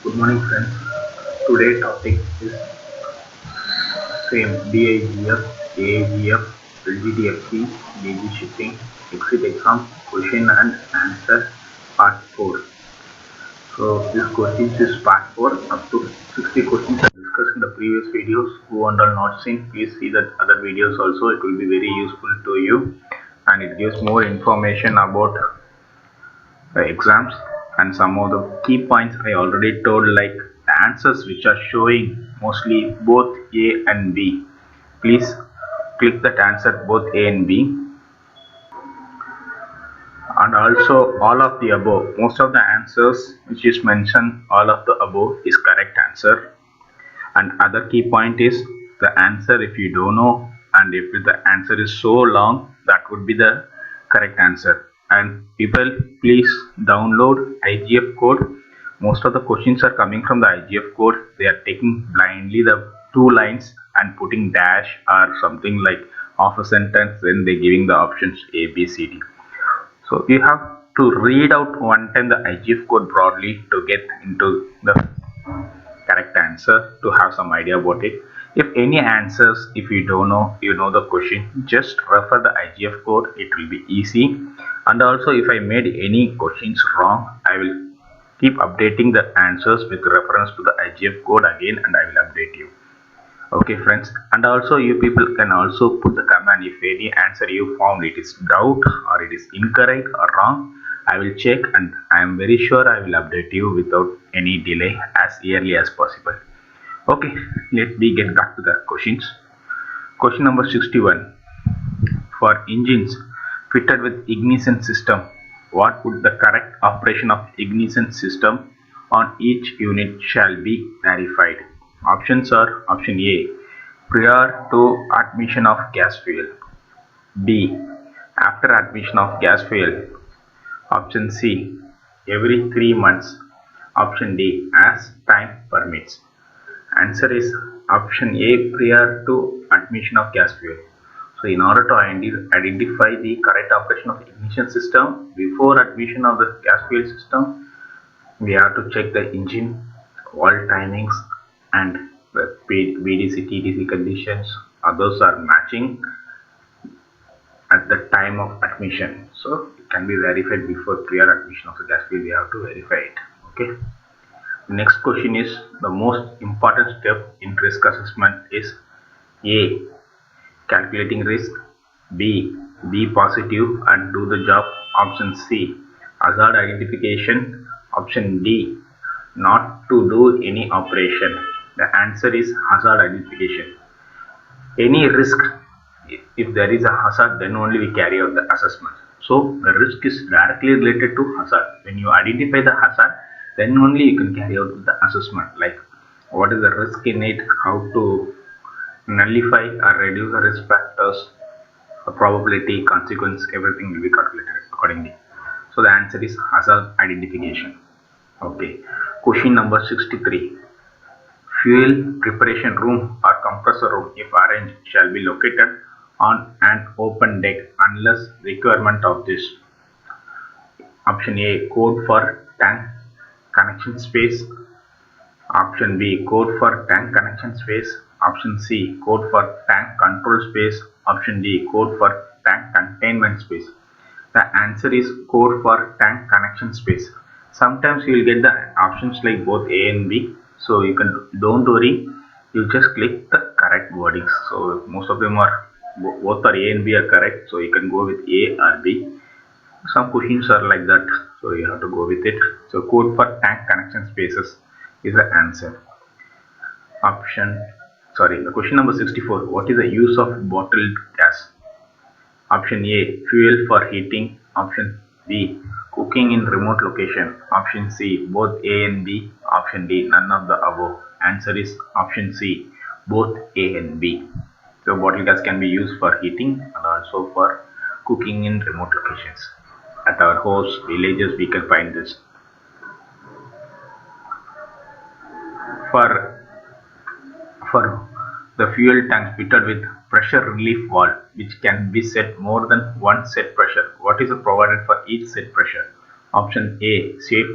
Good morning, friends. Today's topic is same BIGF, AIGF, LGTFC, DG shipping, exit exam, question and answer, part 4. So this question is part 4. Up to 60 questions are discussed in the previous videos. Who are not seen, please see that other videos also. It will be very useful to you and it gives more information about the exams, and some of the key points I already told, like the answers which are showing mostly both A and B. Please click that answer both A and B, and also all of the above. Most of the answers which is mentioned, all of the above is correct answer. And other key point is the answer if you don't know, and if the answer is so long, that would be the correct answer. And people, please download IGF code. Most of the questions are coming from the IGF code. They are taking blindly the two lines and putting dash or something like half a sentence, then they giving the options A, B, C, D. So you have to read out one time the IGF code broadly to get into the correct answer, to have some idea about it. If any answers, if you don't know, you know the question, just refer the IGF code, it will be easy. And also if I made any questions wrong, I will keep updating the answers with reference to the IGF code again, and I will update you. Okay friends, and also you people can also put the comment if any answer you found it is doubt or it is incorrect or wrong. I will check and I am very sure I will update you without any delay as early as possible. Okay, let me get back to the questions. Question number 61. For engines fitted with ignition system, what would the correct operation of ignition system on each unit shall be verified? Options are: option A, prior to admission of gas fuel; B, after admission of gas fuel; option C, every 3 months; option D, as time permits. Answer is option A, prior to admission of gas fuel. So in order to identify the correct operation of ignition system before admission of the gas fuel system, we have to check the engine, all timings, and the VDC, TDC conditions. Others are matching at the time of admission. So it can be verified before prior admission of the gas fuel. We have to verify it. Okay. Next question is the most important step in risk assessment is A, calculating risk; B, be positive and do the job; option C, hazard identification; option D, not to do any operation. The answer is hazard identification. Any risk, if there is a hazard, then only we carry out the assessment. So the risk is directly related to hazard. When you identify the hazard, then only you can carry out the assessment, like what is the risk in it, how to nullify or reduce the risk factors, the probability, consequence, everything will be calculated accordingly. So the answer is hazard identification. Okay. Question number 63. Fuel preparation room or compressor room, if arranged, shall be located on an open deck unless requirement of this. Option A, code for tank connection space; option B, code for tank connection space; option C, code for tank control space; option D, code for tank containment space. The answer is code for tank connection space. Sometimes you will get the options like both A and B, so you can, don't worry, you just click the correct wordings. So most of them are, both are A and B are correct, so you can go with A or B. Some questions are like that, so you have to go with it. So code for tank connection spaces is the answer. The question number 64. What is the use of bottled gas? Option A, fuel for heating; option B, cooking in remote location; option C, both A and B; option D, none of the above. Answer is option C, both A and B. So bottled gas can be used for heating and also for cooking in remote locations. At our homes, villages, we can find this. For the fuel tank fitted with pressure relief valve, which can be set more than one set pressure, what is provided for each set pressure? Option A, safe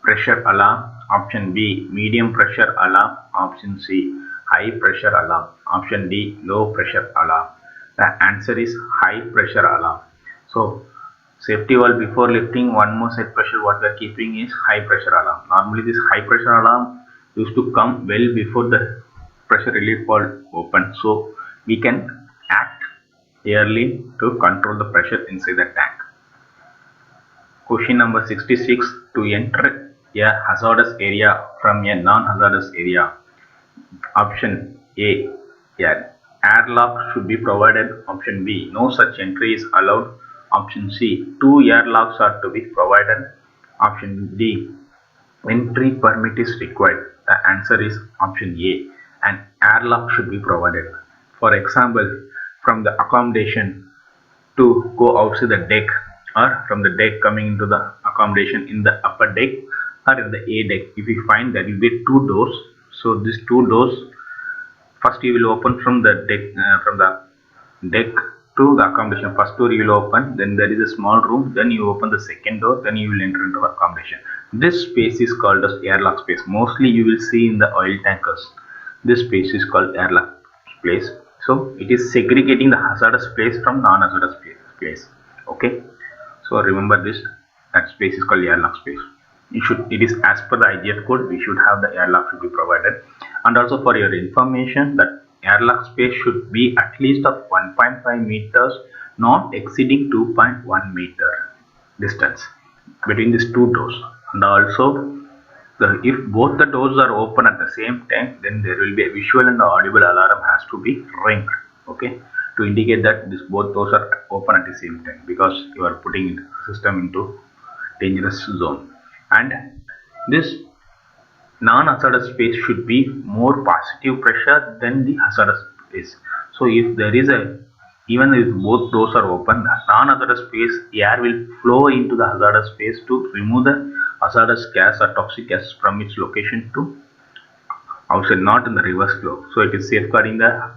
pressure alarm; Option B, medium pressure alarm. Option C, high pressure alarm. Option D, low pressure alarm. The answer is high pressure alarm. So safety valve before lifting one more set pressure, what we are keeping is high pressure alarm. Normally this high pressure alarm used to come well before the pressure relief valve open, so we can act early to control the pressure inside the tank. Question number 66. To enter a hazardous area from a non-hazardous area. Option A, an airlock should be provided. Option B, no such entry is allowed. Option C, 2 airlocks are to be provided. Option D, entry permit is required. The answer is option A, an airlock should be provided. For example, from the accommodation to go outside the deck, or from the deck coming into the accommodation in the upper deck or in the A deck, if you find that you get 2 doors, so these 2 doors, first you will open from the deck to the accommodation. First door you will open, then there is a small room, then you open the second door, then you will enter into the accommodation. This space is called as airlock space. Mostly you will see in the oil tankers. This space is called airlock space. So it is segregating the hazardous place from non-hazardous place. Okay. So remember this, that space is called airlock space. It is as per the IGF code, we should have the airlock should be provided. And also for your information, that airlock space should be at least of 1.5 meters, not exceeding 2.1 meter distance between these 2 doors. And also, if both the doors are open at the same time, then there will be a visual and audible alarm has to be ringed. Okay, to indicate that both doors are open at the same time, because you are putting the system into dangerous zone. And this non-hazardous space should be more positive pressure than the hazardous space. So if there is even if both doors are open, the non-hazardous space, air will flow into the hazardous space to remove the hazardous gas or toxic gas from its location to outside, not in the reverse flow. So it is safeguarding the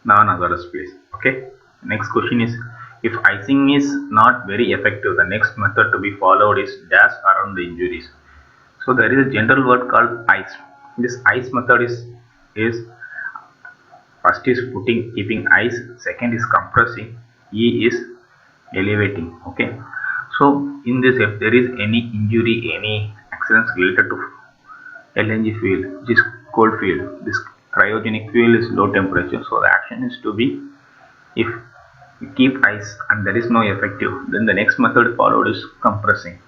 non-hazardous space. Okay. Next question is, if icing is not very effective, the next method to be followed is dash around the injuries. So there is a general word called ice. This ice method is first is keeping ice, second is compressing, E is elevating. Okay. So in this, if there is any injury, any accidents related to LNG fuel, which is cold fuel, this cryogenic fuel is low temperature. So the action is to be, if you keep ice and there is no effective, then the next method followed is compressing.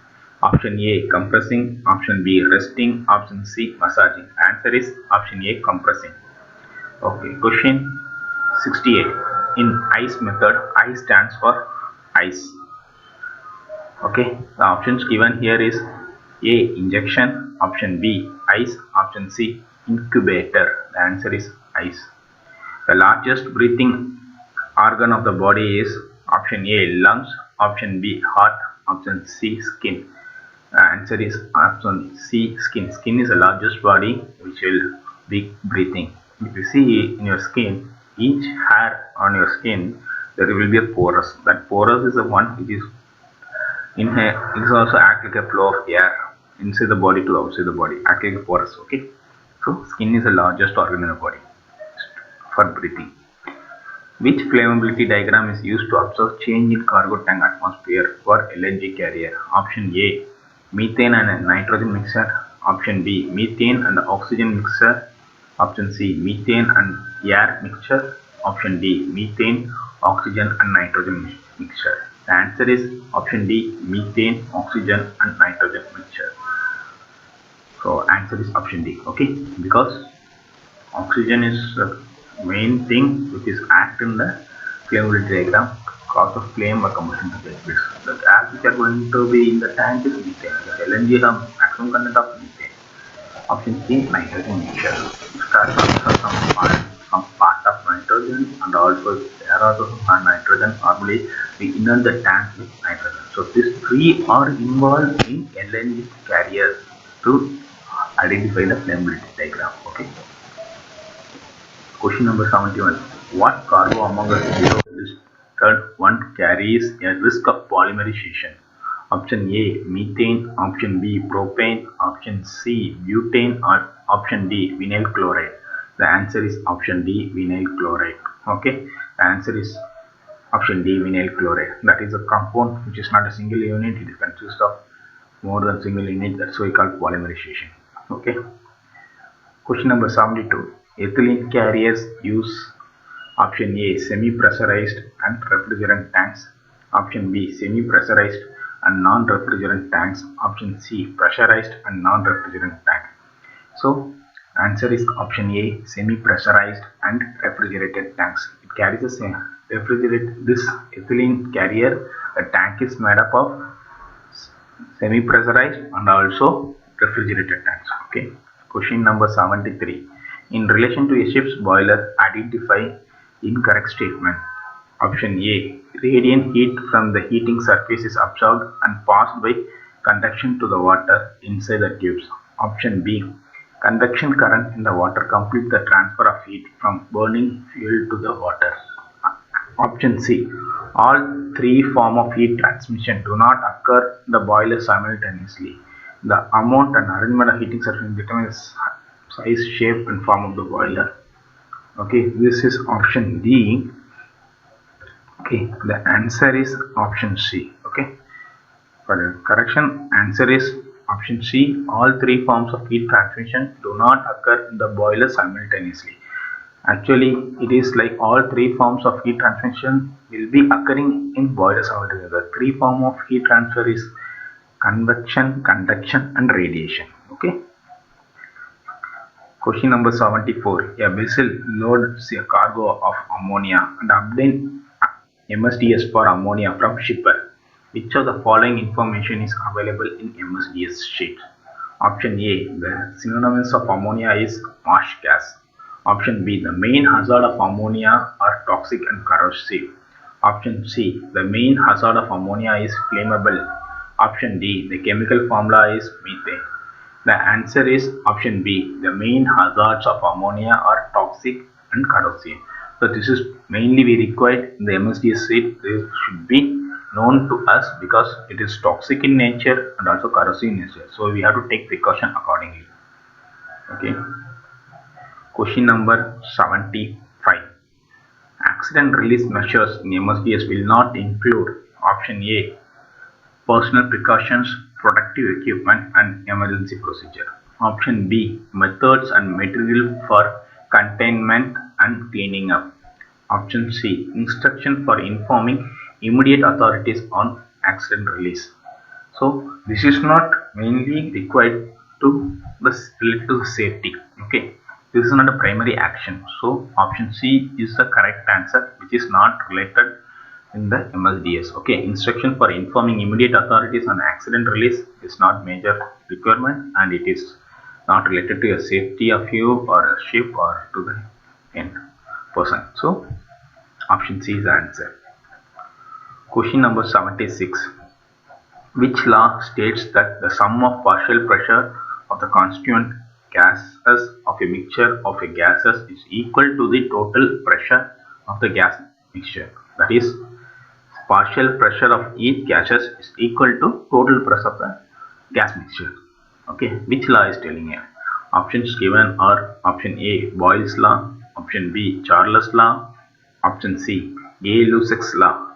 Option A, compressing. Option B, resting. Option C, massaging. Answer is option A, compressing. Okay, question 68. In ICE method, I stands for ice. Okay, the options given here is A, injection. Option B, ice. Option C, incubator. The answer is ice. The largest breathing organ of the body is option A, lungs. Option B, heart. Option C, skin. The answer is option C, skin. Skin is the largest body which will be breathing. If you see in your skin, each hair on your skin, there will be a porous. That porous is the one which is in here. It is also act like a flow of air inside the body to outside the body, act like a porous. Okay, so skin is the largest organ in the body for breathing. Which flammability diagram is used to observe change in cargo tank atmosphere for LNG carrier? Option A, methane and nitrogen mixture. Option B, methane and oxygen mixture. Option C, methane and air mixture. Option D, methane, oxygen and nitrogen mixture. The answer is option D, methane, oxygen and nitrogen mixture. So answer is option D. Okay, because oxygen is the main thing which is act in the flammability diagram, cause of flame or combustion to take place. The gas which are going to be in the tank is methane. The LNG has maximum content of methane. Option C, nitrogen mixture. It starts from some part of nitrogen, and also there are also some nitrogen. Normally we inert the tank with nitrogen. So these three are involved in LNG carriers to identify the flammability diagram. Okay. Question number 71. What cargo among the zero listed one carries a risk of polymerization? Option A, methane. Option B, propane. Option C, butane. Or option D, vinyl chloride. The answer is option D, vinyl chloride. Okay, the answer is option D, vinyl chloride. That is a compound which is not a single unit. It consists of more than single unit. That's why called polymerization. Okay. Question number 72. Ethylene carriers use option A, semi-pressurized and refrigerant tanks. Option B, semi-pressurized and non-refrigerant tanks. Option C, pressurized and non-refrigerant tank. So answer is option A, semi-pressurized and refrigerated tanks. It carries a this ethylene carrier. The tank is made up of semi-pressurized and also refrigerated tanks. Okay. Question number 73. In relation to a ship's boiler, identify incorrect statement. Option A. Radiant heat from the heating surface is absorbed and passed by conduction to the water inside the tubes. Option B. Convection current in the water completes the transfer of heat from burning fuel to the water. Option C. All three forms of heat transmission do not occur in the boiler simultaneously. The amount and arrangement of heating surface determines size, shape and form of the boiler. Okay, this is option D. Okay, the answer is option C. Okay, for correction, answer is option C. All three forms of heat transmission do not occur in the boiler simultaneously. Actually, it is like all three forms of heat transmission will be occurring in boiler simultaneously. The three forms of heat transfer is convection, conduction and radiation. Okay. Question number 74. A vessel loads a cargo of ammonia and obtains MSDS for ammonia from shipper. Which of the following information is available in MSDS sheet? Option A. The synonyms of ammonia is marsh gas. Option B. The main hazard of ammonia are toxic and corrosive. Option C. The main hazard of ammonia is flammable. Option D. The chemical formula is methane. The answer is option B. The main hazards of ammonia are toxic and corrosive. So this is mainly we required in the MSDS sheet. This should be known to us because it is toxic in nature and also corrosive in nature. So we have to take precaution accordingly. Okay. Question number 75. Accident release measures in MSDS will not include option A. Personal precautions, protective equipment and emergency procedure. Option B. Methods and material for containment and cleaning up. Option C. Instruction for informing immediate authorities on accident release. So this is not mainly required to relate to the safety. Okay. This is not a primary action. So option C is the correct answer, which is not related in the MSDS. Okay, instruction for informing immediate authorities on accident release is not major requirement and it is not related to a safety of you or a ship or to the end person. So option C is the answer. Question number 76. Which law states that the sum of partial pressure of the constituent gases of a mixture of a gases is equal to the total pressure of the gas mixture? That is, partial pressure of each gases is equal to total pressure of the gas mixture. Okay, which law is telling here? Options given are option A. Boyle's law, option B. Charles law, option C. Gay-Lussac's law,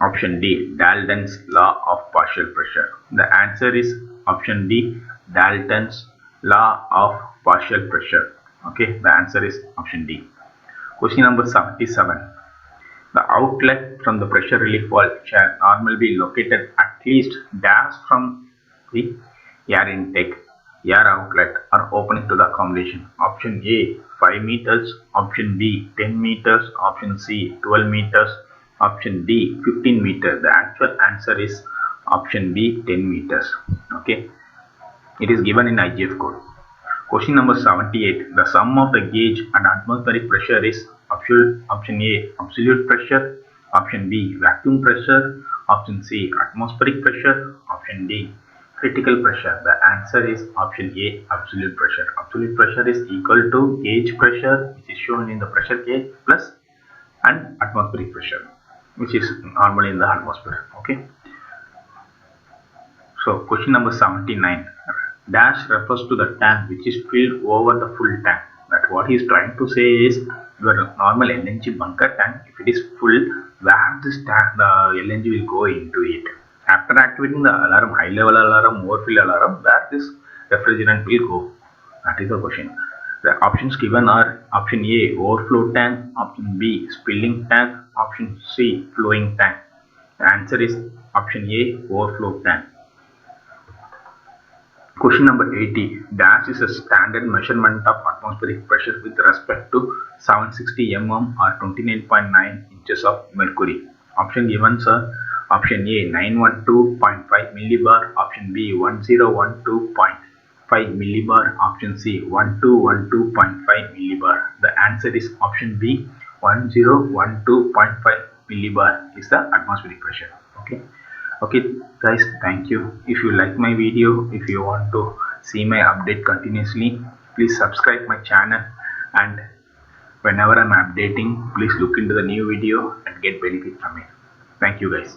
option D. Dalton's law of partial pressure. The answer is option D. Dalton's law of partial pressure. Okay, the answer is option D. Question number 77. The outlet from the pressure relief valve shall normally be located at least dash from the air intake, air outlet or opening to the accommodation. Option A 5 meters, option B 10 meters, option C 12 meters, option D 15 meters. The actual answer is option B 10 meters. Okay, it is given in IGF code. Question number 78. The sum of the gauge and atmospheric pressure is option A absolute pressure, option B vacuum pressure, option C atmospheric pressure, option D critical pressure. The answer is option A absolute pressure. Absolute pressure is equal to gauge pressure, which is shown in the pressure gauge, plus and atmospheric pressure, which is normally in the atmosphere. Okay. So question number 79. Dash refers to the tank which is filled over the full tank. That what he is trying to say is your normal LNG bunker tank, if it is full, where this tank, the LNG will go into it. After activating the alarm, high level alarm, overfill alarm, where this refrigerant will go? That is the question. The options given are option A, overflow tank, option B, spilling tank, option C, flowing tank. The answer is option A, overflow tank. Question number 80. Dash is a standard measurement of atmospheric pressure with respect to 760 mm or 29.9 inches of mercury. Option given are option A 912.5 millibar, option B 1012.5 millibar, option C 1212.5 millibar. The answer is option B 1012.5 millibar is the atmospheric pressure. Okay guys, thank you. If you like my video, if you want to see my update continuously, please subscribe my channel, and whenever I'm updating, please look into the new video and get benefit from it. Thank you guys.